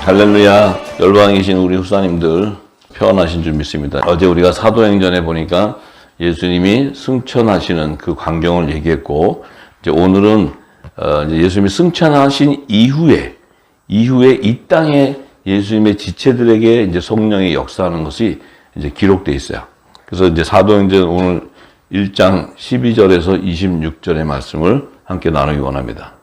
할렐루야. 열방에 계신 우리 후사님들 평안하신 줄 믿습니다. 어제 우리가 사도행전에 보니까 예수님이 승천하시는 그 광경을 얘기했고, 이제 오늘은 이제 예수님이 승천하신 이후에 이 땅에 예수님의 지체들에게 이제 성령이 역사하는 것이 이제 기록되어 있어요. 그래서 이제 사도행전 오늘 1장 12절에서 26절의 말씀을 함께 나누기 원합니다.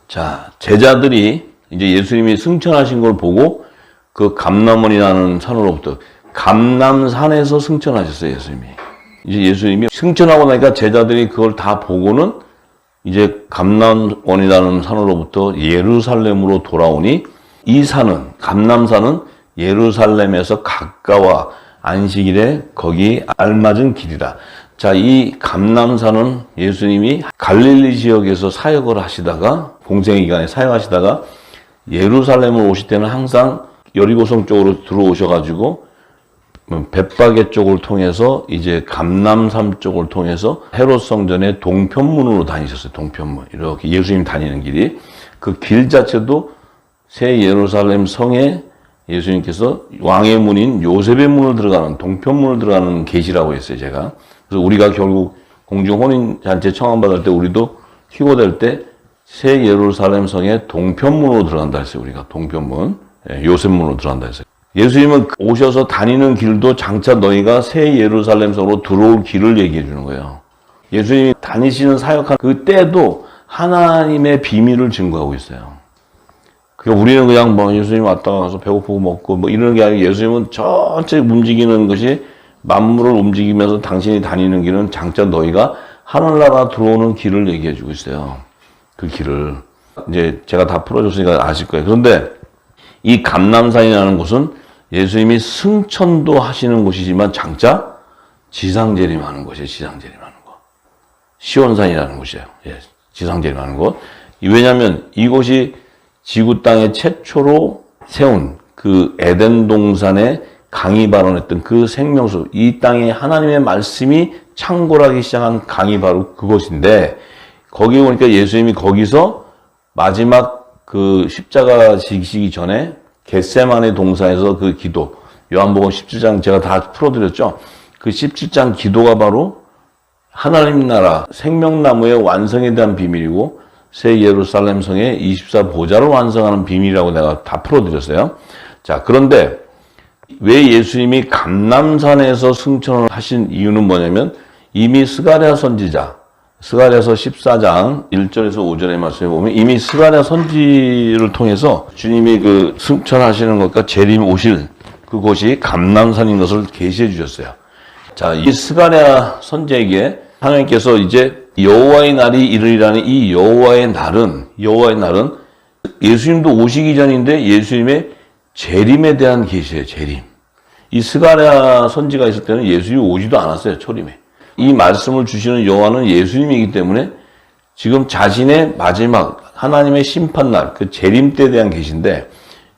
자, 제자들이 이제 예수님이 승천하신 걸 보고 그 감람원이라는 산으로부터 감람산에서 승천하셨어요, 예수님이. 이제 예수님이 승천하고 나니까 제자들이 그걸 다 보고는 이제 감람원이라는 산으로부터 예루살렘으로 돌아오니 이 산은, 감람산은 예루살렘에서 가까워 안식일에 거기 알맞은 길이라. 자, 이 감람산은 예수님이 갈릴리 지역에서 사역을 하시다가, 공생의 기간에 사역하시다가 예루살렘을 오실 때는 항상 여리고성 쪽으로 들어오셔가지고 벳바게 쪽을 통해서 이제 감람산 쪽을 통해서 헤롯 성전의 동편문으로 다니셨어요. 동편문. 이렇게 예수님이 다니는 길이. 그 길 자체도 새 예루살렘 성에 예수님께서 왕의 문인 요셉의 문을 들어가는, 동편문을 들어가는 계시라고 했어요, 제가. 그래서 우리가 결국 공중 혼인잔치 청함받을 때 우리도 희고될 때 새 예루살렘 성의 동편문으로 들어간다 했어요, 우리가. 동편문. 요셉문으로 들어간다 했어요. 예수님은 오셔서 다니는 길도 장차 너희가 새 예루살렘 성으로 들어올 길을 얘기해 주는 거예요. 예수님이 다니시는 사역한 그 때도 하나님의 비밀을 증거하고 있어요. 그러니까 우리는 그냥 뭐 예수님 왔다 가서 배고프고 먹고 뭐 이러는 게 아니고 예수님은 전체 움직이는 것이 만물을 움직이면서 당신이 다니는 길은 장차 너희가 하늘나라 들어오는 길을 얘기해 주고 있어요. 그 길을. 이제 제가 다 풀어줬으니까 아실 거예요. 그런데 이 감람산이라는 곳은 예수님이 승천도 하시는 곳이지만 장차 지상재림하는 곳이에요. 지상재림하는 곳. 시온산이라는 곳이에요. 예, 지상재림하는 곳. 왜냐하면 이곳이 지구 땅에 최초로 세운 그 에덴 동산에 강이 발원했던 그 생명수, 이 땅에 하나님의 말씀이 창궐하기 시작한 강이 바로 그곳인데, 거기 보니까 예수님이 거기서 마지막 그 십자가 지시기 전에 겟세마네 동산에서 그 기도, 요한복음 17장 제가 다 풀어드렸죠. 그 17장 기도가 바로 하나님 나라 생명나무의 완성에 대한 비밀이고 새 예루살렘 성의 24보좌를 완성하는 비밀이라고 내가 다 풀어드렸어요. 자, 그런데 왜 예수님이 감람산에서 승천을 하신 이유는 뭐냐면 이미 스가랴 선지자, 스가랴서 14장 1절에서 5절의 말씀에 보면 이미 스가랴 선지를 통해서 주님이 그 승천하시는 것과 재림 오실 그곳이 감람산인 것을 계시해 주셨어요. 자, 이 스가랴 선지에게 하나님께서 이제 여호와의 날이 이르리라는 이 여호와의 날은 예수님도 오시기 전인데 예수님의 재림에 대한 계시예요. 재림. 이 스가랴 선지가 있을 때는 예수님이 오지도 않았어요. 초림에. 이 말씀을 주시는 여호와는 예수님이기 때문에 지금 자신의 마지막 하나님의 심판날, 그 재림 때에 대한 계시인데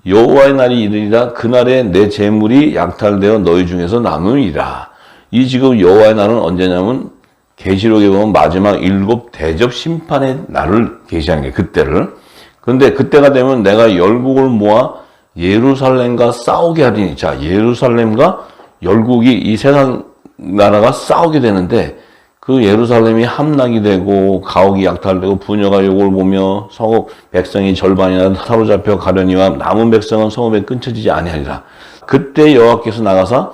여호와의 날이 이르리라 그날에 내 재물이 약탈되어 너희 중에서 남으리라. 이 지금 여호와의 날은 언제냐면 계시록에 보면 마지막 7 대접 심판의 날을 계시하는 게 그때를. 그런데 그때가 되면 내가 열국을 모아 예루살렘과 싸우게 하리니. 자, 예루살렘과 열국이 이 세상 나라가 싸우게 되는데 그 예루살렘이 함락이 되고 가옥이 약탈되고 부녀가 욕을 보며 성읍 백성이 절반이나 사로잡혀 가려니와 남은 백성은 성읍에 끊쳐지지 아니하리라. 그때 여호와께서 나가사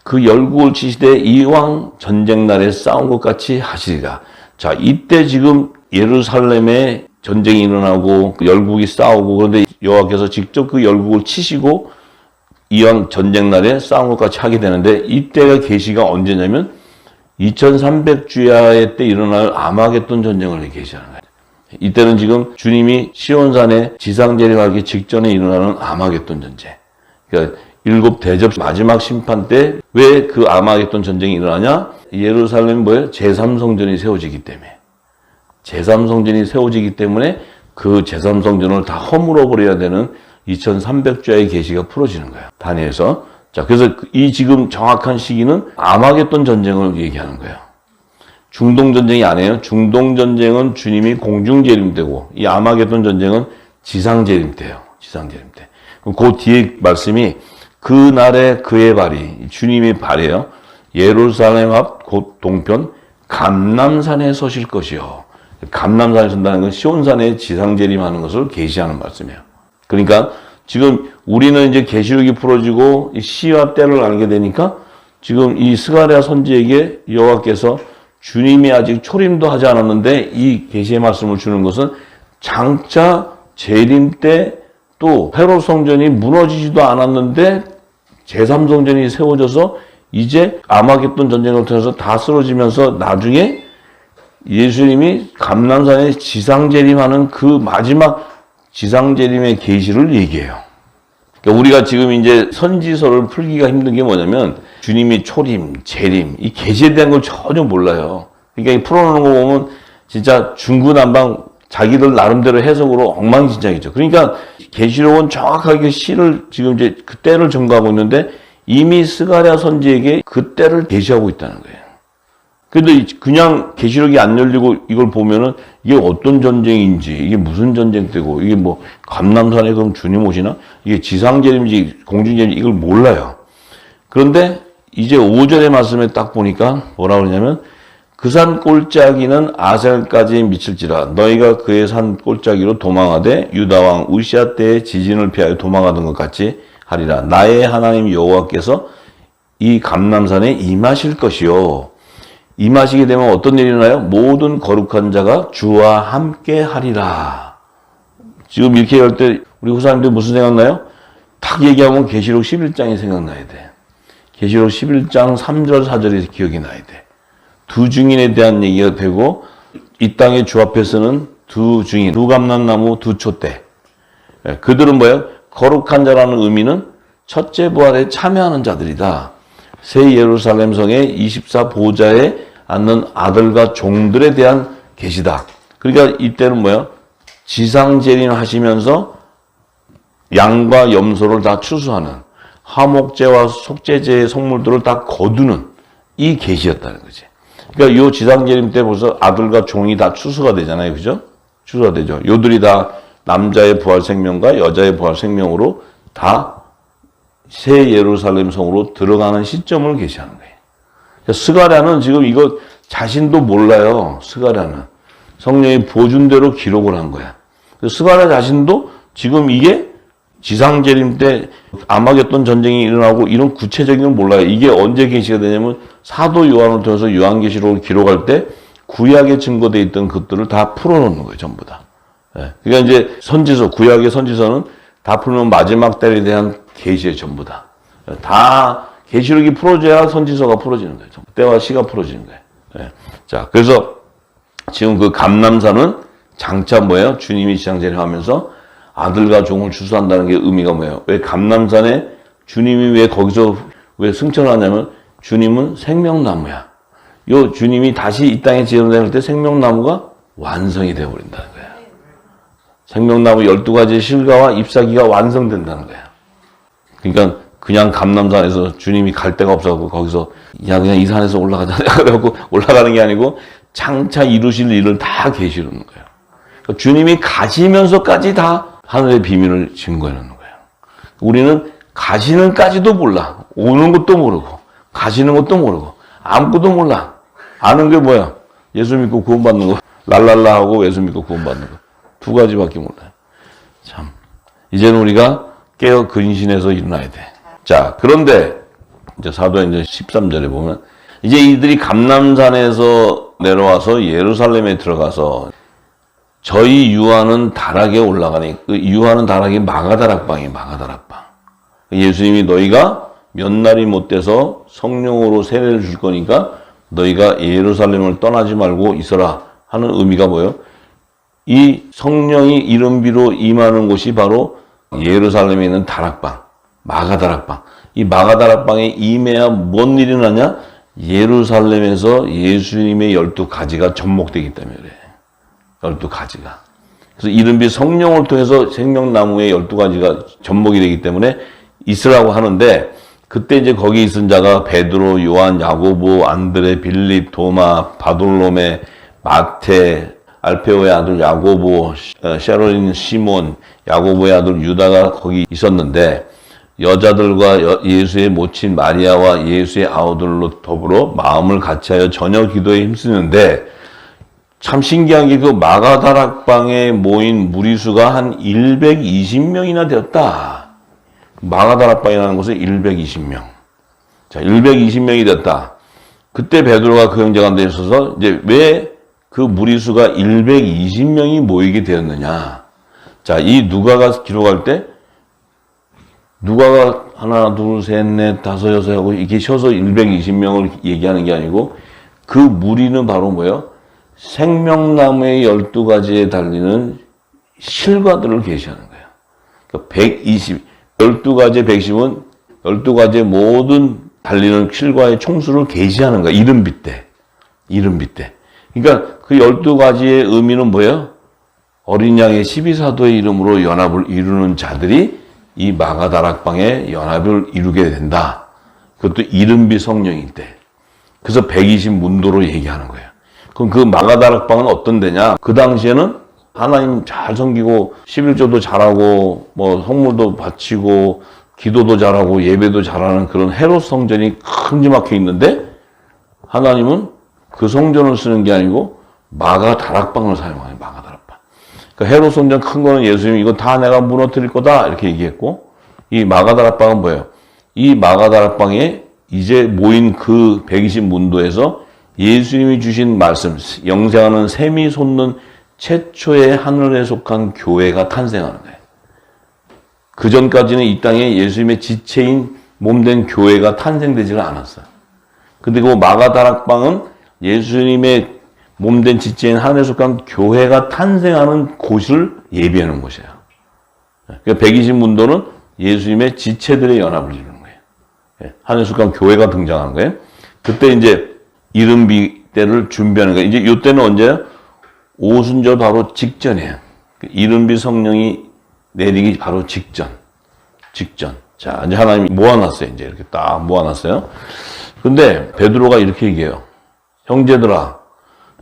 그 열국을 치시되 이왕 전쟁 날에 싸운 것 같이 하시리라. 자, 이때 지금 예루살렘에 전쟁이 일어나고 열국이 싸우고, 그런데 여호와께서 직접 그 열국을 치시고 이왕 전쟁 날에 싸운 것 같이 하게 되는데 이때가 계시가 언제냐면 2300주야의 때 일어날 아마겟돈 전쟁을 계시하는 거예요. 이때는 지금 주님이 시온산에 지상재림하기 직전에 일어나는 아마겟돈 전쟁. 그러니까 7 대접 마지막 심판 때 왜 그 아마겟돈 전쟁이 일어나냐? 예루살렘 뭐예요? 제3성전이 세워지기 때문에. 제3성전이 세워지기 때문에 그 제3성전을 다 허물어 버려야 되는 2300주야의 계시가 풀어지는 거예요. 다니엘서. 자, 그래서 이 지금 정확한 시기는 아마겟돈 전쟁을 얘기하는 거예요. 중동전쟁이 아니에요. 중동전쟁은 주님이 공중재림되고 이 아마겟돈 전쟁은 지상재림 때예요. 지상재림 때. 그 뒤에 말씀이 그날에 그의 발이 주님의 발이에요. 예루살렘 앞 곧 동편 감람산에 서실 것이요. 감람산에 선다는 건 시온산에 지상재림하는 것을 계시하는 말씀이에요. 그러니까 지금 우리는 이제 계시록이 풀어지고 시와 때를 알게 되니까 지금 이 스가랴 선지에게 여호와께서 주님이 아직 초림도 하지 않았는데 이 계시의 말씀을 주는 것은 장차 재림 때 또 헤롯 성전이 무너지지도 않았는데 제3성전이 세워져서 이제 아마겟돈 전쟁을 통해서 다 쓰러지면서 나중에 예수님이 감람산에 지상재림하는 그 마지막 지상재림의 계시를 얘기해요. 그러니까 우리가 지금 이제 선지서를 풀기가 힘든 게 뭐냐면 주님이 초림, 재림, 이 계시에 대한 걸 전혀 몰라요. 그러니까 이 풀어놓는 거 보면 진짜 중구난방 자기들 나름대로 해석으로 엉망진창이죠. 그러니까 계시록은 정확하게 시를 지금 이제 그 때를 증거하고 있는데 이미 스가랴 선지에게 그 때를 계시하고 있다는 거예요. 근데 그냥 계시록이 안 열리고 이걸 보면은 이게 어떤 전쟁인지, 이게 무슨 전쟁 때고, 이게 뭐 감람산에 그럼 주님 오시나? 이게 지상재림인지 공중재림인지 이걸 몰라요. 그런데 이제 5절의 말씀에 딱 보니까 뭐라 그러냐면 그 산 꼴짜기는 아셀까지 미칠지라 너희가 그의 산 꼴짜기로 도망하되 유다 왕 우시아 때의 지진을 피하여 도망하던 것 같이 하리라. 나의 하나님 여호와께서 이 감람산에 임하실 것이요. 임하시게 되면 어떤 일이 일어나요? 모든 거룩한 자가 주와 함께 하리라. 지금 이렇게 할 때 우리 후사님들 무슨 생각나요? 딱 얘기하면 계시록 11장이 생각나야 돼. 계시록 11장 3절 4절이 기억이 나야 돼. 두 증인에 대한 얘기가 되고 이 땅의 주 앞에서는 두 증인, 두 감람나무, 두 촛대. 그들은 뭐예요? 거룩한 자라는 의미는 첫째 부활에 참여하는 자들이다. 새 예루살렘 성의 24보좌에 앉는 아들과 종들에 대한 계시다. 그러니까 이때는 뭐예요? 지상재림 하시면서 양과 염소를 다 추수하는 화목제와 속죄제의 성물들을 다 거두는 이 계시였다는 거지. 그러니까 요 지상재림 때 벌써 아들과 종이 다 추수가 되잖아요. 그죠? 추수가 되죠. 요들이 다 남자의 부활 생명과 여자의 부활 생명으로 다 새 예루살렘 성으로 들어가는 시점을 계시하는 거예요. 스가랴는 지금 이거 자신도 몰라요. 스가랴는. 성령이 보여준 대로 기록을 한 거야. 스가랴 자신도 지금 이게 지상재림 때 아마겟돈 전쟁이 일어나고 이런 구체적인 건 몰라요. 이게 언제 계시가 되냐면 사도 요한을 통해서 요한계시록을 기록할 때 구약에 증거되어 있던 것들을 다 풀어놓는 거예요. 전부 다. 그러니까 이제 선지서, 구약의 선지서는 다 풀면 마지막 때에 대한 계시의 전부 다. 다 계시록이 풀어져야 선지서가 풀어지는 거예요. 때와 시가 풀어지는 거예요. 자, 그래서 지금 그 감람산은 장차 뭐예요? 주님이 지상재림하면서 아들과 종을 추수한다는 게 의미가 뭐예요? 왜 감람산에 주님이 왜 거기서 왜 승천을 하냐면 주님은 생명나무야. 요 주님이 다시 이 땅에 재림될 때 생명나무가 완성이 되어버린다는 거예요. 생명나무 12가지의 실과와 잎사귀가 완성된다는 거야. 그러니까 그냥 감람산에서 주님이 갈 데가 없어서 거기서 야 그냥 이 산에서 올라가자 그래갖고 올라가는 게 아니고 장차 이루실 일을 다 계시는 거예요. 그러니까 주님이 가시면서까지 다 하늘의 비밀을 증거해 놓는 거예요. 우리는 가시는까지도 몰라. 오는 것도 모르고 가시는 것도 모르고 아무것도 몰라. 아는 게 뭐야? 예수 믿고 구원받는 거. 랄랄라 하고 예수 믿고 구원받는 거. 두 가지밖에 몰라요. 참. 이제는 우리가 깨어 근신해서 일어나야 돼. 자, 그런데 이제 사도행전 13절에 보면 이제 이들이 감람산에서 내려와서 예루살렘에 들어가서 저희 유하는 다락에 올라가니 그 유하는 다락이 마가다락방이에요. 마가다락방. 예수님이 너희가 몇 날이 못 돼서 성령으로 세례를 줄 거니까 너희가 예루살렘을 떠나지 말고 있어라 하는 의미가 뭐예요? 이 성령이 이름비로 임하는 곳이 바로 예루살렘에 있는 다락방, 마가다락방. 이 마가다락방에 임해야 뭔 일이 나냐? 예루살렘에서 예수님의 12가지가 접목되기 때문에 그래. 12가지가. 그래서 이른비 성령을 통해서 생명나무의 12가지가 접목이 되기 때문에 있으라고 하는데 그때 이제 거기 있은 자가 베드로, 요한, 야고보, 안드레, 빌립, 도마, 바돌로메, 마테, 알페오의 아들 야고보, 샤론인 시몬, 야고보의 아들 유다가 거기 있었는데 여자들과 예수의 모친 마리아와 예수의 아우들로 더불어 마음을 같이하여 저녁 기도에 힘쓰는데 참 신기한 게 그 마가다락방에 모인 무리수가 한 120명이나 되었다. 마가다락방이라는 곳에 120명. 자, 120명이 됐다. 그때 베드로가 그 형제 가운데 있어서 이제 왜 그 무리수가 120명이 모이게 되었느냐. 자, 이 누가가 기록할 때 누가가 하나, 둘, 셋, 넷, 다섯, 여섯 하고 이렇게 쉬어서 120명을 얘기하는 게 아니고 그 무리는 바로 뭐예요? 생명나무의 12가지에 달리는 실과들을 계시하는 거예요. 그러니까 12가지의 110은 12가지의 모든 달리는 실과의 총수를 계시하는 거야. 이른비 때. 그러니까 그 12가지의 의미는 뭐예요? 어린 양의 12사도의 이름으로 연합을 이루는 자들이 이 마가다락방에 연합을 이루게 된다. 그것도 이른비 성령일 때. 그래서 120문도로 얘기하는 거예요. 그럼 그 마가다락방은 어떤 데냐? 그 당시에는 하나님 잘 섬기고 11조도 잘하고 뭐 성물도 바치고 기도도 잘하고 예배도 잘하는 그런 헤롯 성전이 큼지막해 있는데 하나님은 그 성전을 쓰는 게 아니고 마가다락방을 사용하는 마가다락방. 그러니까 헤롯 성전 큰 거는 예수님이 이거 다 내가 무너뜨릴 거다 이렇게 얘기했고 이 마가다락방은 뭐예요? 이 마가다락방에 이제 모인 그 120문도에서 예수님이 주신 말씀, 영생하는 샘이 솟는 최초의 하늘에 속한 교회가 탄생하는 거예요. 그 전까지는 이 땅에 예수님의 지체인 몸된 교회가 탄생되지가 않았어요. 근데 그 마가다락방은 예수님의 몸된 지체인 하늘에 속한 교회가 탄생하는 곳을 예비하는 곳이에요. 그러니까 120문도는 예수님의 지체들의 연합을 이루는 거예요. 하늘에 속한 교회가 등장하는 거예요. 그때 이제 이른비 때를 준비하는 거예요. 이제 이때는 언제요? 오순절 바로 직전이에요. 이른비 성령이 내리기 바로 직전. 자, 이제 하나님이 모아놨어요. 이제 이렇게 딱 모아놨어요. 근데 베드로가 이렇게 얘기해요. 형제들아,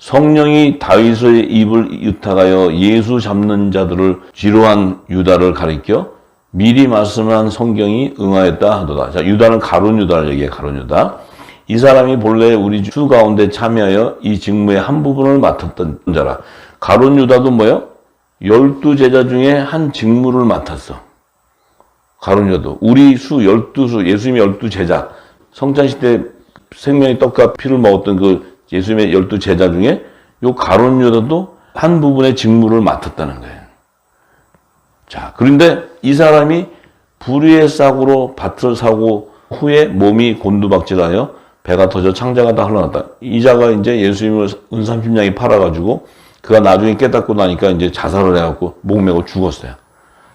성령이 다윗의 입을 유탁하여 예수 잡는 자들을 지루한 유다를 가리켜 미리 말씀한 성경이 응하였다 하도다. 자, 유다는 가룟 유다를 얘기해, 가룟 유다. 이 사람이 본래 우리 주 가운데 참여하여 이 직무의 한 부분을 맡았던 자라. 가룟 유다도 뭐예요? 12제자 중에 한 직무를 맡았어. 가룟 유다도. 우리 수 12수, 예수님의 12제자. 성찬시대 생명의 떡과 피를 먹었던 그 예수님의 12제자 중에 요 가룟 유다도 한 부분의 직무를 맡았다는 거예요. 자, 그런데 이 사람이 불의의 싹으로 밭을 사고 후에 몸이 곤두박질하여 배가 터져 창자가 다 흘러났다. 이 자가 이제 예수님을 은30냥에 팔아가지고 그가 나중에 깨닫고 나니까 이제 자살을 해갖고 목매고 죽었어요.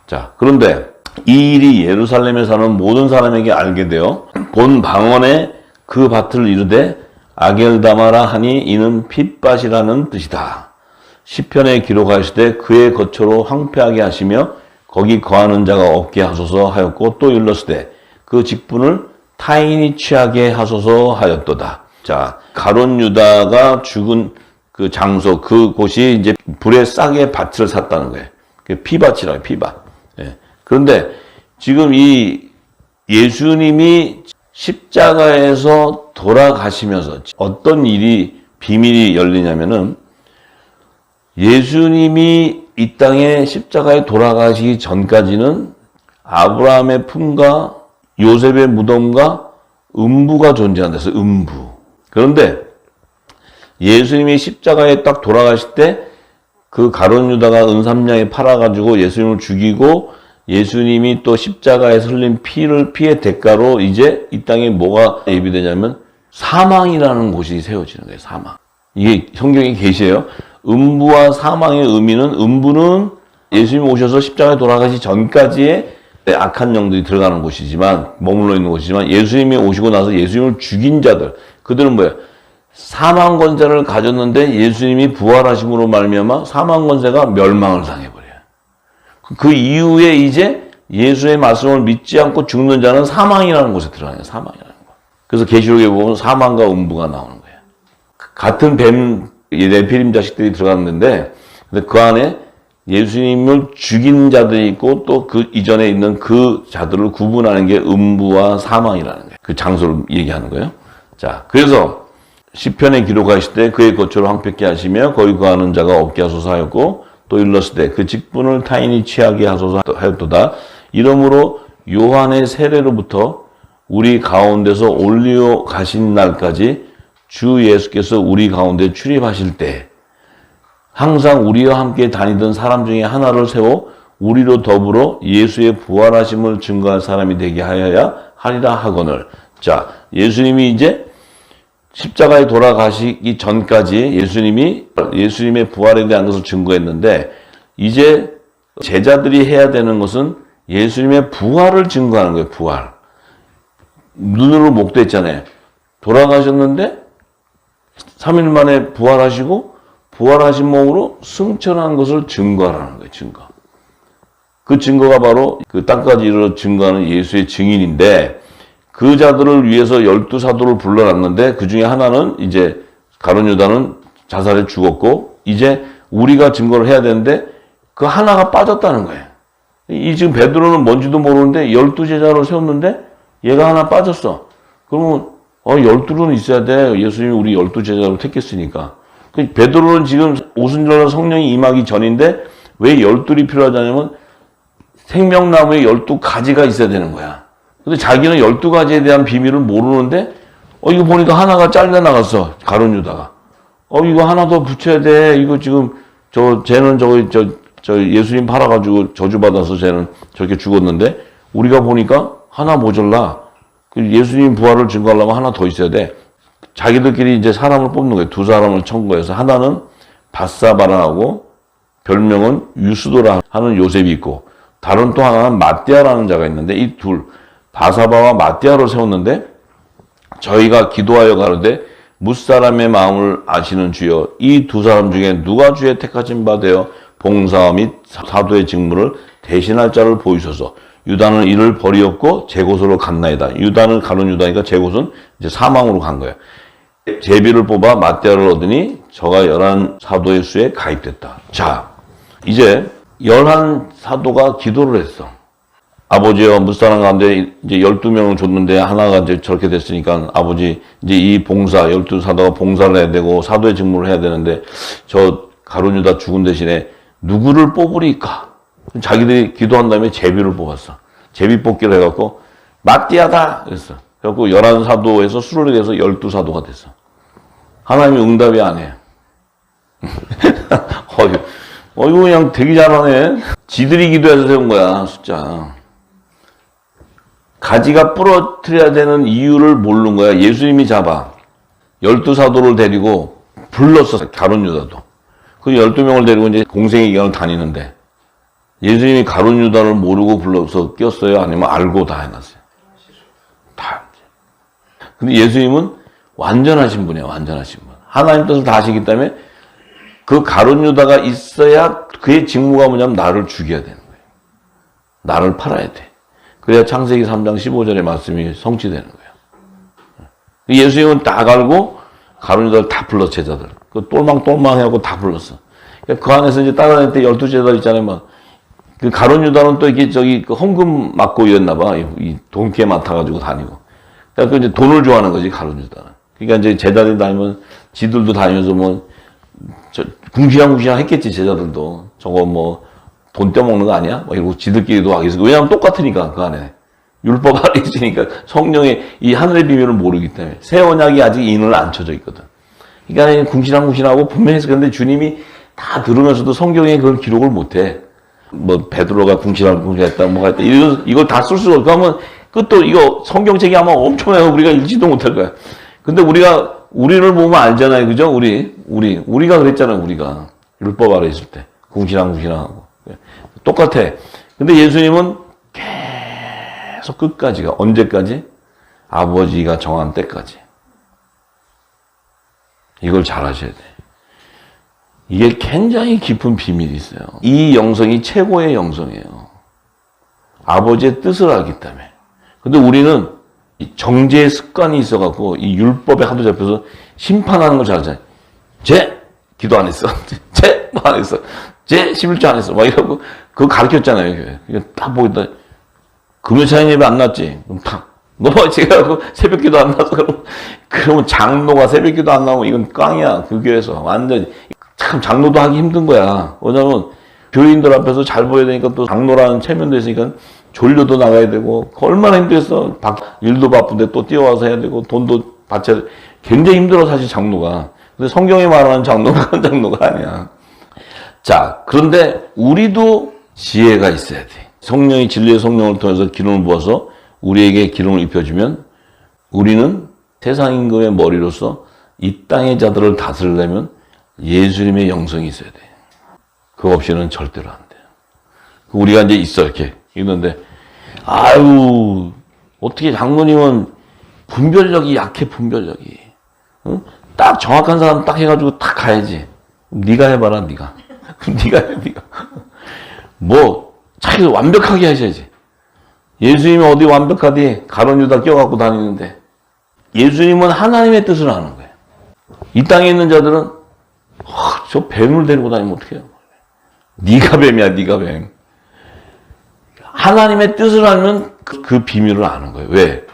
자, 그런데 이 일이 예루살렘에 사는 모든 사람에게 알게 되어 본 방언에 그 밭을 이르되 아겔다마라 하니 이는 핏밭이라는 뜻이다. 시편에 기록하시되 그의 거처로 황폐하게 하시며 거기 거하는 자가 없게 하소서 하였고 또 일렀으되 그 직분을 타인이 취하게 하소서 하였도다. 자, 가룟 유다가 죽은 그 장소, 그곳이 이제 불에 싸게 밭을 샀다는 거예요. 피밭이라고, 피밭. 예. 그런데 지금 이 예수님이 십자가에서 돌아가시면서 어떤 일이, 비밀이 열리냐면은 예수님이 이 땅에 십자가에 돌아가시기 전까지는 아브라함의 품과 요셉의 무덤과 음부가 존재한다. 음부. 그런데 예수님이 십자가에 딱 돌아가실 때 그 가룟 유다가 은3냥에 팔아가지고 예수님을 죽이고 예수님이 또 십자가에서 흘린 피의 대가로 이제 이 땅에 뭐가 예비되냐면 사망이라는 곳이 세워지는 거예요. 사망. 이게 성경의 계시예요. 음부와 사망의 의미는 음부는 예수님이 오셔서 십자가에 돌아가시 전까지의 악한 영들이 들어가는 곳이지만 머물러 있는 곳이지만 예수님이 오시고 나서 예수님을 죽인 자들 그들은 뭐예요? 사망 권세를 가졌는데 예수님이 부활하심으로 말미암아 사망 권세가 멸망을 당해버려요. 그 이후에 이제 예수의 말씀을 믿지 않고 죽는 자는 사망이라는 곳에 들어가요. 사망이라는 곳. 그래서 계시록에 보면 사망과 음부가 나오는 거예요. 같은 뱀 네피림 자식들이 들어갔는데, 근데 그 안에 예수님을 죽인 자들이 있고 또 그 이전에 있는 그 자들을 구분하는 게 음부와 사망이라는 거예요. 그 장소를 얘기하는 거예요. 자, 그래서 시편에 기록하실 때 그의 거처를 황폐케 하시며 거기 거하는 자가 없게 하소서 하였고, 또 일렀을 때 그 직분을 타인이 취하게 하소서 하였도다. 이러므로 요한의 세례로부터 우리 가운데서 올리어 가신 날까지 주 예수께서 우리 가운데 출입하실 때 항상 우리와 함께 다니던 사람 중에 하나를 세워 우리로 더불어 예수의 부활하심을 증거할 사람이 되게 하여야 하리라 하거늘. 자, 예수님이 이제 십자가에 돌아가시기 전까지 예수님의 부활에 대한 것을 증거했는데, 이제 제자들이 해야 되는 것은 예수님의 부활을 증거하는 거예요. 부활. 눈으로 목도했잖아요. 돌아가셨는데 3일 만에 부활하시고 부활하신 몸으로 승천한 것을 증거하라는 거예요. 증거. 그 증거가 바로 그 땅까지 이르러 증거하는 예수의 증인인데, 그 자들을 위해서 12사도를 불러놨는데 그 중에 하나는 이제 가룟 유다는 자살해 죽었고, 이제 우리가 증거를 해야 되는데 그 하나가 빠졌다는 거예요. 이 지금 베드로는 뭔지도 모르는데 12제자를 세웠는데 얘가 하나 빠졌어. 그러면 12는 있어야 돼. 예수님이 우리 12제자로 택했으니까. 베드로는 지금 오순절날 성령이 임하기 전인데 왜 12이 필요하냐면 생명나무에 12가지가 있어야 되는 거야. 근데 자기는 12가지에 대한 비밀을 모르는데 이거 보니까 하나가 잘려나갔어. 가룟 유다가. 이거 하나 더 붙여야 돼. 이거 지금 쟤는 예수님 팔아가지고 저주받아서 쟤는 저렇게 죽었는데 우리가 보니까 하나 모자라. 예수님 부활을 증거하려면 하나 더 있어야 돼. 자기들끼리 이제 사람을 뽑는 거예요. 두 사람을 청구해서. 하나는 바사바라하고 별명은 유스도라 하는 요셉이 있고, 다른 또 하나는 마띠아라는 자가 있는데, 이 둘 바사바와 마띠아를 세웠는데, 저희가 기도하여 가로되 무사람의 마음을 아시는 주여, 이 두 사람 중에 누가 주의 택하신 바 되어 봉사 및 사도의 직무를 대신할 자를 보이소서. 유다는 이를 버리었고 제 곳으로 갔나이다. 유다는 가룟 유다니까 제 곳은 이제 사망으로 간 거예요. 제비를 뽑아 마띠아를 얻으니 저가 11사도의 수에 가입됐다. 자, 이제 11사도가 기도를 했어. 아버지여, 무사람 가운데 이제 12명을 줬는데 하나가 이제 저렇게 됐으니까 아버지, 이제 이 봉사, 12사도가 봉사를 해야 되고 사도의 직무를 해야 되는데 저 가룟 유다 죽은 대신에 누구를 뽑으리까? 자기들이 기도한 다음에 제비를 뽑았어. 제비 뽑기를 해갖고 마띠아다 그랬어. 그래갖고 11사도에서 수를 해서 12사도가 됐어. 하나님이 응답이 안 해. 이거 그냥 되게 잘하네. 지들이 기도해서 세운 거야, 숫자. 가지가 부러뜨려야 되는 이유를 모르는 거야. 예수님이 잡아 12사도를 데리고 불렀어. 가룟 유다도. 그 12명을 데리고 이제 공생의 기간을 다니는데 예수님이 가룟 유다를 모르고 불러서 꼈어요? 아니면 알고 다 해놨어요? 다. 근데 예수님은 완전하신 분이에요. 완전하신 분. 하나님 뜻을 다 하시기 때문에 그 가룟 유다가 있어야 그의 직무가 뭐냐면 나를 죽여야 되는 거예요. 나를 팔아야 돼. 그래야 창세기 3장 15절의 말씀이 성취되는 거예요. 예수님은 다 갈고 가룟 유다를 다 불렀어. 제자들. 그 똘망똘망하고 다 불렀어. 그러니까 그 안에서 이제 따라다닐 때 12제자들 있잖아요. 막. 그 가룟 유다는 또 이게 그 헌금 맡고였나 봐. 이 돈키에 맡아가지고 다니고. 그러니까 이제 돈을 좋아하는 거지, 가룟 유다는. 그러니까 이제 제자들이 다니면 지들도 다니면서 궁시렁궁시렁 했겠지, 제자들도. 저거 돈 떼먹는 거 아니야? 이러고 지들끼리도 하겠어. 왜냐하면 똑같으니까, 그 안에. 율법 아래 있으니까 성령의 이 하늘의 비밀을 모르기 때문에. 새 언약이 아직 인을 안 쳐져 있거든. 그러니까 궁시렁궁시렁하고 분명히 했을 건데 주님이 다 들으면서도 성경에 그걸 기록을 못 해. 베드로가 궁시렁궁시렁했다, 뭐가 했다. 이걸 다 쓸 수가 없고, 그러면 그것도 이거 성경책이 아마 엄청나요. 우리가 읽지도 못할 거야. 근데 우리를 보면 알잖아요. 그죠? 우리가 그랬잖아요. 우리가. 율법 아래 있을 때. 궁시렁궁시렁하고. 똑같아. 근데 예수님은 계속 끝까지가, 언제까지? 아버지가 정한 때까지. 이걸 잘 하셔야 돼. 이게 굉장히 깊은 비밀이 있어요. 이 영성이 최고의 영성이에요. 아버지의 뜻을 알기 때문에. 근데 우리는 정죄의 습관이 있어갖고 이 율법에 하도 잡혀서 심판하는 걸 잘하잖아요. 기도 안 했어. 쟤 뭐 안 했어. 쟤 11조 안 했어. 막 이러고 그거 가르쳤잖아요. 이거 딱 보겠다. 금요차인 예배 안 났지? 그럼 탁. 너 제가 새벽기도 안 나서 그러면 장로가 새벽기도 안 나오면 이건 꽝이야. 그 교회에서 완전 참 장로도 하기 힘든 거야. 왜냐면 교인들 앞에서 잘 보여야 되니까 또 장로라는 체면도 있으니까 졸려도 나가야 되고 얼마나 힘들었어. 일도 바쁜데 또 뛰어와서 해야 되고 돈도 바쳐야 돼. 굉장히 힘들어 사실 장로가. 근데 성경에 말하는 장로가 그런 장로가 아니야. 자, 그런데 우리도 지혜가 있어야 돼. 성령이 진리의 성령을 통해서 기름을 부어서 우리에게 기름을 입혀주면 우리는 세상 임금의 머리로서 이 땅의 자들을 다스리려면 예수님의 영성이 있어야 돼. 그거 없이는 절대로 안 돼. 우리가 이제 있어 이렇게 있는데 아유 어떻게 장로님은 분별력이 약해 분별력이. 응? 딱 정확한 사람 딱 해가지고 딱 가야지. 네가 해봐라 네가. 네가 해 네가. 뭐 자기 완벽하게 하셔야지. 예수님이 어디 완벽하디 가룟 유다 껴갖고 다니는데 예수님은 하나님의 뜻을 아는 거예요. 이 땅에 있는 자들은 저 뱀을 데리고 다니면 어떡해요? 네가 뱀이야 네가 뱀. 하나님의 뜻을 알면 그 비밀을 아는 거예요. 왜?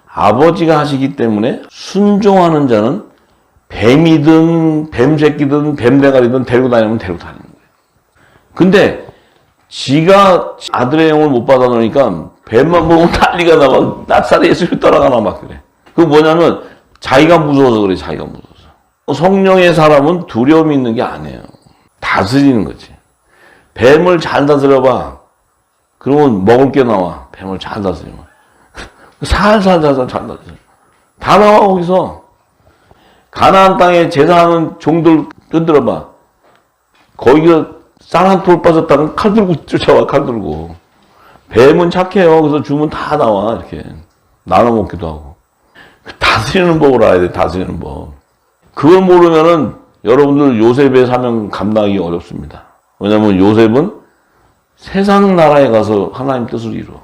아버지가 하시기 때문에 순종하는 자는 뱀이든 뱀새끼든 뱀대가리든 데리고 다니면 데리고 다니는 거예요. 근데 지가 아들의 영을 못 받아 놓으니까 뱀만 보면 난리가 나 막 낯살에 예수를 따라가나 막 그래. 그거 뭐냐면 자기가 무서워서 그래. 자기가 무서워서. 성령의 사람은 두려움이 있는 게 아니에요. 다스리는 거지. 뱀을 잘 다스려봐. 그러면 먹을 게 나와. 뱀을 잘 다스리면. 살살 잘 다스려. 다 나와 거기서. 가나안 땅에 제사하는 종들 흔들어봐. 거기가 쌀 한 톨 빠졌다면 칼 들고 쫓아와 칼 들고. 뱀은 착해요. 그래서 주면 다 나와 이렇게. 나눠 먹기도 하고. 다스리는 법을 알아야 돼. 다스리는 법. 그걸 모르면은 여러분들 요셉의 사명 감당하기 어렵습니다. 왜냐하면 요셉은 세상 나라에 가서 하나님 뜻을 이루어.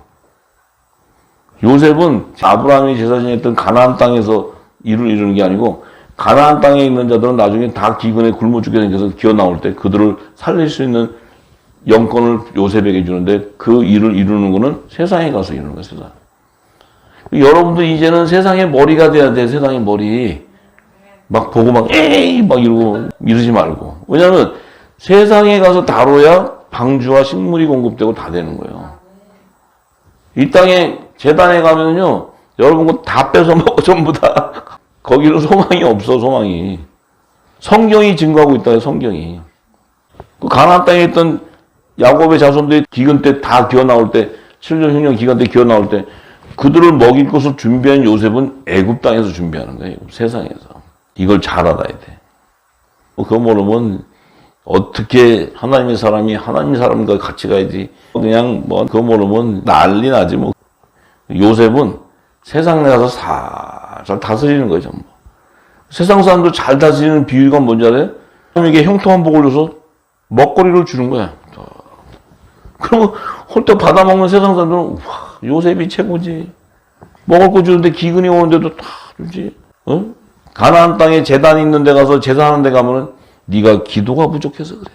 요셉은 아브라함이 제사 지냈던 가나안 땅에서 일을 이루는 게 아니고 가나안 땅에 있는 자들은 나중에 다 기근에 굶어 죽게 생겨서 기어 나올 때 그들을 살릴 수 있는 영권을 요셉에게 주는데 그 일을 이루는 거는 세상에 가서 이루는 거야, 세상. 여러분도 이제는 세상의 머리가 돼야 돼, 세상의 머리. 막 보고 막 에이 막 이러지 말고. 왜냐하면 세상에 가서 다뤄야 방주와 식물이 공급되고 다 되는 거예요. 이 땅에 재단에 가면요, 여러분 거 다 뺏어 먹고 전부 다. 거기는 소망이 없어, 소망이. 성경이 증거하고 있다, 성경이. 그 가나안 땅에 있던 야곱의 자손들이 기근 때 다 기어 나올 때, 7년 흉년 기간 때 기어 나올 때, 그들을 먹일 것을 준비한 요셉은 애굽 땅에서 준비하는 거예요, 세상에서. 이걸 잘 알아야 돼. 그거 모르면 어떻게 하나님의 사람이 하나님의 사람과 같이 가야지. 그냥 뭐 그거 모르면 난리 나지 뭐. 요셉은 세상에 가서 잘 다스리는 거예요, 전부. 세상 사람들 잘 다스리는 비유가 뭔지 알아요? 이게 형통한 복을 줘서 먹거리를 주는 거야. 그러면 홀딱 받아먹는 세상 사람들은 와, 요셉이 최고지. 먹을 거 주는데 기근이 오는데도 다 주지. 어? 가나안 땅에 제단이 있는 데 가서 제사하는 데 가면은 네가 기도가 부족해서 그래.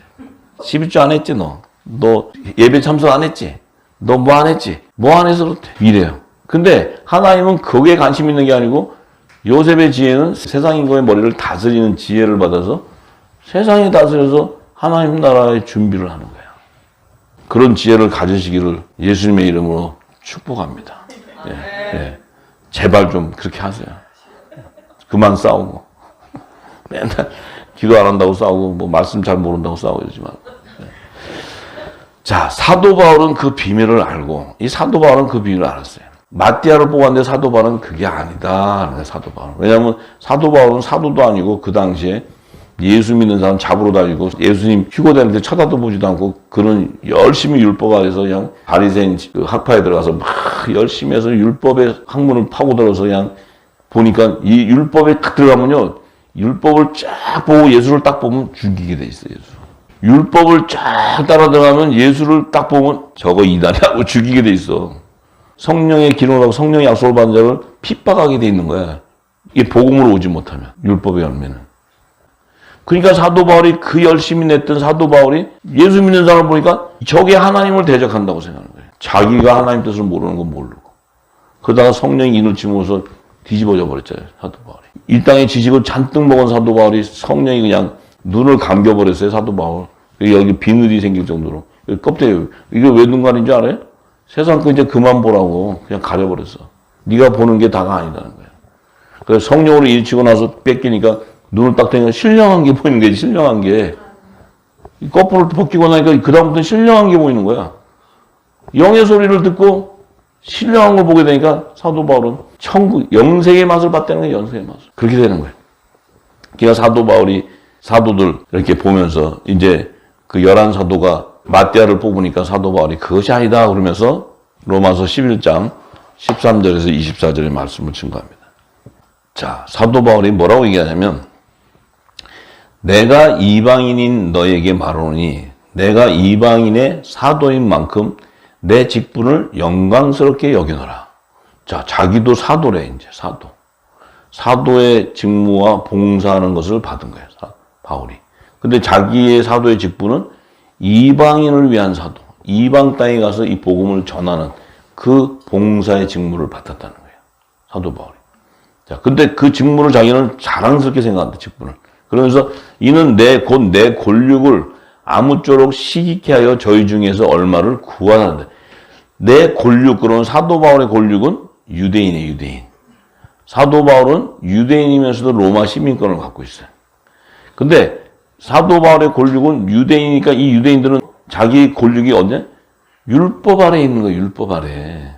11조 안 했지 너. 너 예배 참석 안 했지. 너 뭐 안 했지. 뭐 안 해서 그렇대. 이래요. 근데 하나님은 거기에 관심 있는 게 아니고 요셉의 지혜는 세상 인간의 머리를 다스리는 지혜를 받아서 세상에 다스려서 하나님 나라의 준비를 하는 거야. 그런 지혜를 가지시기를 예수님의 이름으로 축복합니다. 예, 예. 제발 좀 그렇게 하세요. 그만 싸우고. 맨날 기도 안 한다고 싸우고, 뭐 말씀 잘 모른다고 싸우고 이러지만. 예. 자, 사도 바울은 그 비밀을 알고, 이 사도 바울은 그 비밀을 알았어요. 마띠아를 뽑았는데 사도 바울은 그게 아니다. 사도 바울. 왜냐하면 사도 바울은 사도도 아니고 그 당시에 예수 믿는 사람 잡으러 다니고 예수님 휴거 되는데 쳐다도 보지도 않고 그런 열심히 율법 아래서 그냥 바리새인 학파에 들어가서 막 열심히 해서 율법의 학문을 파고들어서 그냥 보니까 이 율법에 딱 들어가면요, 율법을 쫙 보고 예수를 딱 보면 죽이게 돼 있어요. 예수. 율법을 쫙 따라 들어가면 예수를 딱 보면 저거 이단이라고 죽이게 돼 있어. 성령의 기름을 하고 성령의 약속을 받은 자를 핍박하게 돼 있는 거야. 이게 복음으로 오지 못하면, 율법의 열매는. 그러니까 사도 바울이 그 열심히 냈던 사도 바울이 예수 믿는 사람을 보니까 저게 하나님을 대적한다고 생각하는 거예요. 자기가 하나님 뜻을 모르는 건 모르고. 그러다가 성령이 인을 치면서 뒤집어져 버렸잖아요. 사도 바울이. 이 땅에 지식을 잔뜩 먹은 사도 바울이 성령이 그냥 눈을 감겨버렸어요. 사도 바울. 여기 비늘이 생길 정도로. 여기 껍데기. 이게 왜 눈 가린 줄 알아요? 세상 거 이제 그만 보라고 그냥 가려버렸어. 네가 보는 게 다가 아니다는 거야. 그래서 성령으로 일치고 나서 뺏기니까 눈을 딱 뜨니까 신령한 게 보이는 거지. 신령한 게. 거꾸로 벗기고 나니까 그다음부터는 신령한 게 보이는 거야. 영의 소리를 듣고 신령한 걸 보게 되니까 사도 바울은 천국, 영생의 맛을 봤다는 거예요. 영생의 맛을. 그렇게 되는 거예요. 그러니까 사도 바울이 사도들 이렇게 보면서 이제 그 11사도가 마띠아를 뽑으니까 사도 바울이 그것이 아니다 그러면서 로마서 11장 13절에서 24절의 말씀을 증거합니다. 자, 사도 바울이 뭐라고 얘기하냐면 내가 이방인인 너에게 말하노니 내가 이방인의 사도인 만큼 내 직분을 영광스럽게 여기노라. 자, 자기도 사도래, 이제 사도. 사도의 직무와 봉사하는 것을 받은 거예요, 바울이. 근데 자기의 사도의 직분은 이방인을 위한 사도, 이방 땅에 가서 이 복음을 전하는 그 봉사의 직무를 받았다는 거예요, 사도 바울이. 자, 근데 그 직무를 자기는 자랑스럽게 생각한다, 직분을. 그러면서 이는 곧 내 권력을 아무쪼록 시기케 하여 저희 중에서 얼마를 구하는데 내 권력, 그런 사도 바울의 권력은 유대인이에요, 유대인. 사도 바울은 유대인이면서도 로마 시민권을 갖고 있어요. 근데 사도 바울의 권력은 유대인이니까 이 유대인들은 자기 권력이 어디냐? 율법 아래에 있는 거예요, 율법 아래.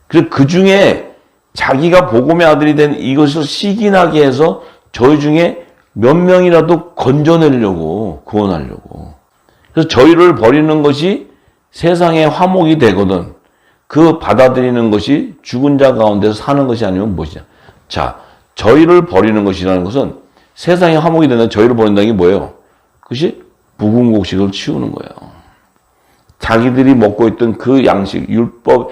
그래서 그 중에 자기가 복음의 아들이 된 이것을 시기나게 해서 저희 중에 몇 명이라도 건져내려고, 구원하려고. 그래서 저희를 버리는 것이 세상의 화목이 되거든. 그 받아들이는 것이 죽은 자 가운데서 사는 것이 아니면 무엇이냐. 자, 저희를 버리는 것이라는 것은 세상의 화목이 된다. 저희를 버린다는 게 뭐예요? 그것이 부궁곡식을 치우는 거예요. 자기들이 먹고 있던 그 양식, 율법,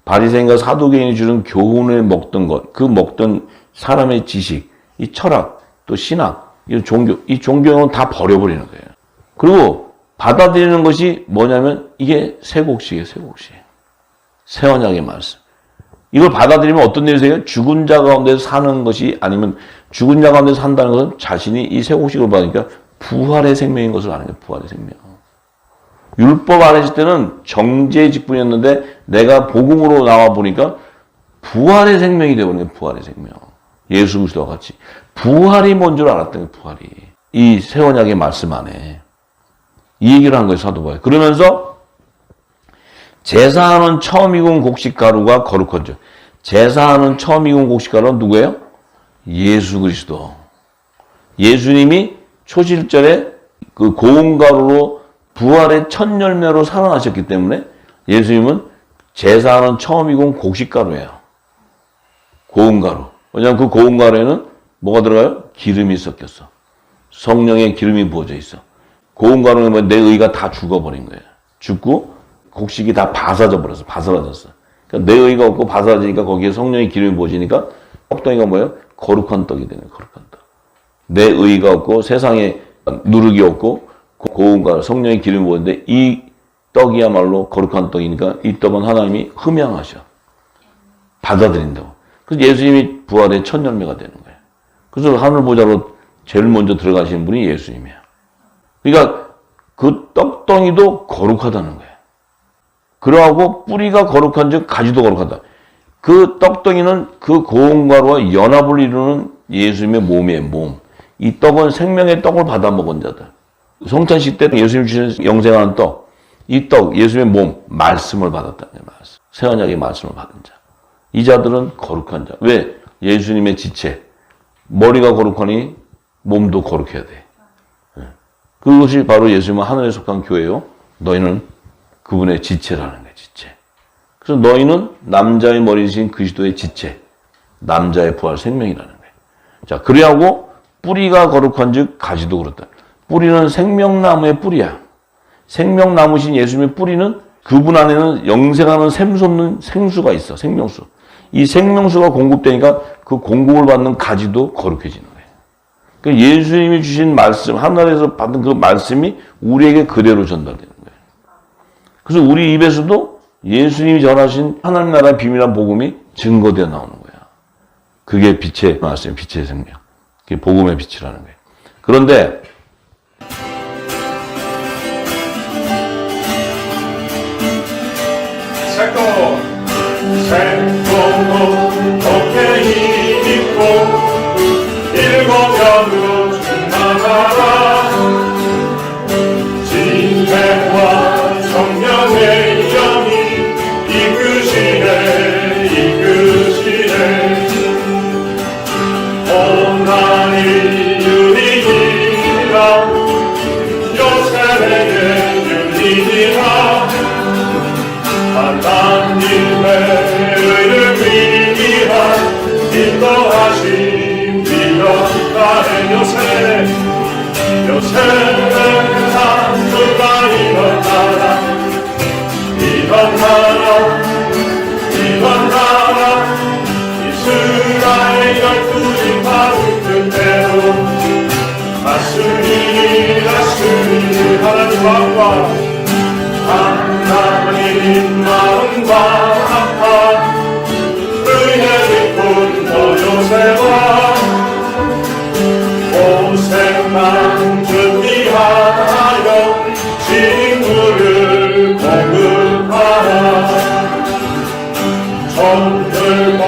바리새인과 사두개인이 주는 교훈을 먹던 것, 그 먹던 사람의 지식, 이 철학, 또 신학, 이 종교는 다 버려버리는 거예요. 그리고 받아들이는 것이 뭐냐면 이게 새곡식이에요, 새곡식. 새 언약의 말씀. 이걸 받아들이면 어떤 일이 생겨요? 죽은 자 가운데 사는 것이 아니면 죽은 자 가운데 산다는 것은 자신이 이 새곡식을 받으니까 부활의 생명인 것을 아는 거예요, 부활의 생명. 율법 아래 있을 때는 정죄의 직분이었는데 내가 복음으로 나와 보니까 부활의 생명이 되어버린 거예요, 부활의 생명. 예수 그리스도와 같이. 부활이 뭔 줄 알았던 거예요, 부활이. 이 새 언약의 말씀 안에. 이 얘기를 한 거예요, 사도 바울이. 그러면서 제사하는 처음 익은 곡식가루가 거룩한 줄. 제사하는 처음 익은 곡식가루는 누구예요? 예수 그리스도. 예수님이 초실절에 그 고운 가루로 부활의 첫 열매로 살아나셨기 때문에 예수님은 제사하는 처음 익은 곡식가루예요. 고운 가루. 왜냐하면 그 고운 가루에는 뭐가 들어가요? 기름이 섞였어. 성령의 기름이 부어져 있어. 고운 가루는 내 의가 다 죽어버린 거예요. 죽고 곡식이 다 바사져 버렸어. 바스라졌어. 그러니까 내 의가 없고 바스라지니까 거기에 성령의 기름이 부어지니까 떡덩이가 뭐예요? 거룩한 떡이 되는 거예요. 거룩한 떡. 내 의가 없고 세상에 누룩이 없고 고운 가루, 성령의 기름이 부었는데 이 떡이야말로 거룩한 떡이니까 이 떡은 하나님이 흠양하셔. 받아들인다고. 그래서 예수님이 부활의 첫 열매가 되는 거예요. 그래서 하늘보좌로 제일 먼저 들어가시는 분이 예수님이에요. 그러니까 그 떡덩이도 거룩하다는 거예요. 그러하고 뿌리가 거룩한 즉 가지도 거룩하다. 그 떡덩이는 그 고운 가루와 연합을 이루는 예수님의 몸이에요, 몸. 이 떡은 생명의 떡을 받아 먹은 자들. 성찬식 때 예수님 주신 영생하는 떡, 이 떡, 예수님의 몸, 말씀을 받았다는 거예요, 말씀. 새 언약의 말씀을 받은 자. 이 자들은 거룩한 자. 왜? 예수님의 지체. 머리가 거룩하니 몸도 거룩해야 돼. 그것이 바로 예수님은 하늘에 속한 교회요. 너희는 그분의 지체라는 거예요, 지체. 그래서 너희는 남자의 머리이신 그리스도의 지체. 남자의 부활 생명이라는 거예요. 자, 그리하고 뿌리가 거룩한 즉 가지도 그렇다. 뿌리는 생명나무의 뿌리야. 생명나무신 예수님의 뿌리는 그분 안에는 영생하는 샘솟는 생수가 있어. 생명수. 이 생명수가 공급되니까 그 공급을 받는 가지도 거룩해지는 거예요. 예수님이 주신 말씀, 하늘에서 받은 그 말씀이 우리에게 그대로 전달되는 거예요. 그래서 우리 입에서도 예수님이 전하신 하나님 나라의 비밀한 복음이 증거되어 나오는 거야. 그게 빛의 말씀, 빛의 생명. 그게 복음의 빛이라는 거예요. 그런데 새콤고 곱게 입고 일곱면으로 충만하라. 진리와 성령의 영이 이끄시네 온난이 유리니라 요셉에게 유리니라. 하나님의 의를 위한 인도하심 비었다의 요셉의 산수가 일어나라 이스라엘 12지파 뜻대로 하나님 마음과 하나님 마음과 합한 은혜 깊은 요셉아 고생만 준비하여 친구를 공급하라. 정들과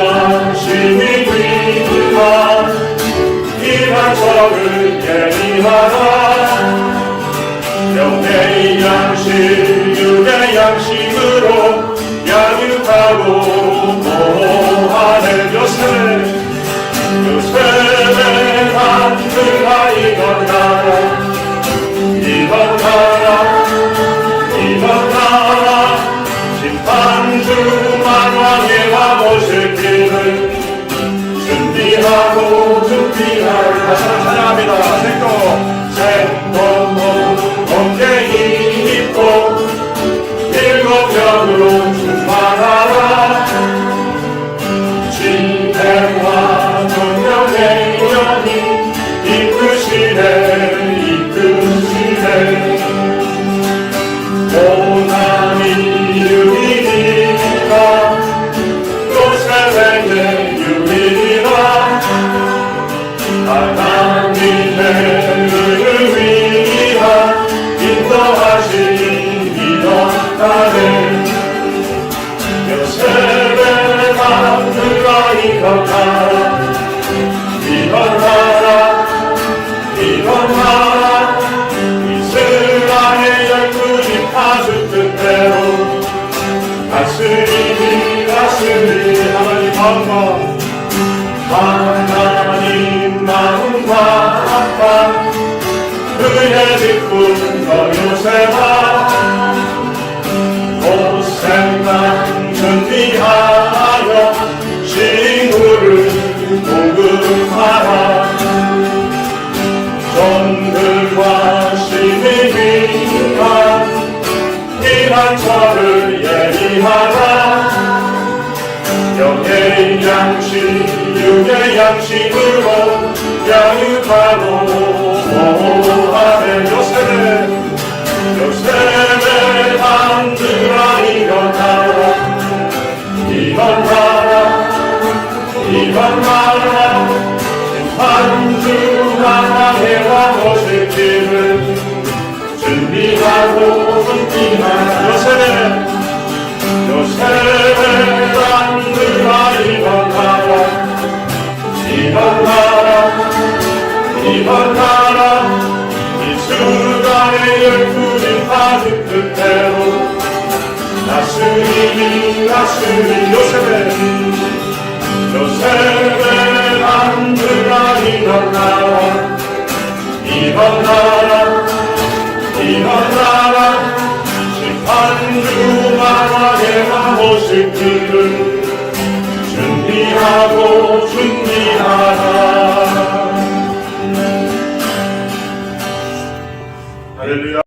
시민 위한 이란처를 예리하라. 영의 양식 육의 양식으로 양육하고 보호하는 요셉의 단들아 일어나라 심판주 만왕의 와보실 길을 준비하라. 다시 한번 찬양합니다. 새콤 곱게 입고 일곱면으로 충만하라. 진리와 성령의 영이 이끄시네 온난이 유리니라 요셉에게 유리니라. 하나님의 의를 위한 인도하심 이렇다네. 요셉의 마음들아 일어나라 이스라엘 12지파 뜻대로 다스리니 하나님 마음과 합한 은혜 깊은 요셉아 고생만 준비하여 친구를 공급하라. 종들과 심히 위한 이란처를 예리하라. 영의 양식 육의 양식으로 양육하고 보호하는 요셉의 단들아 일어나라 심판주 만왕의 와보실 길을 준비하라. 요셉의 단들아 일어나라 이스라엘 12지파 뜻대로 다스리니 요셉의 단들아 일어나라 심판주 만왕의 와보실 길을 준비하라. 할렐루야.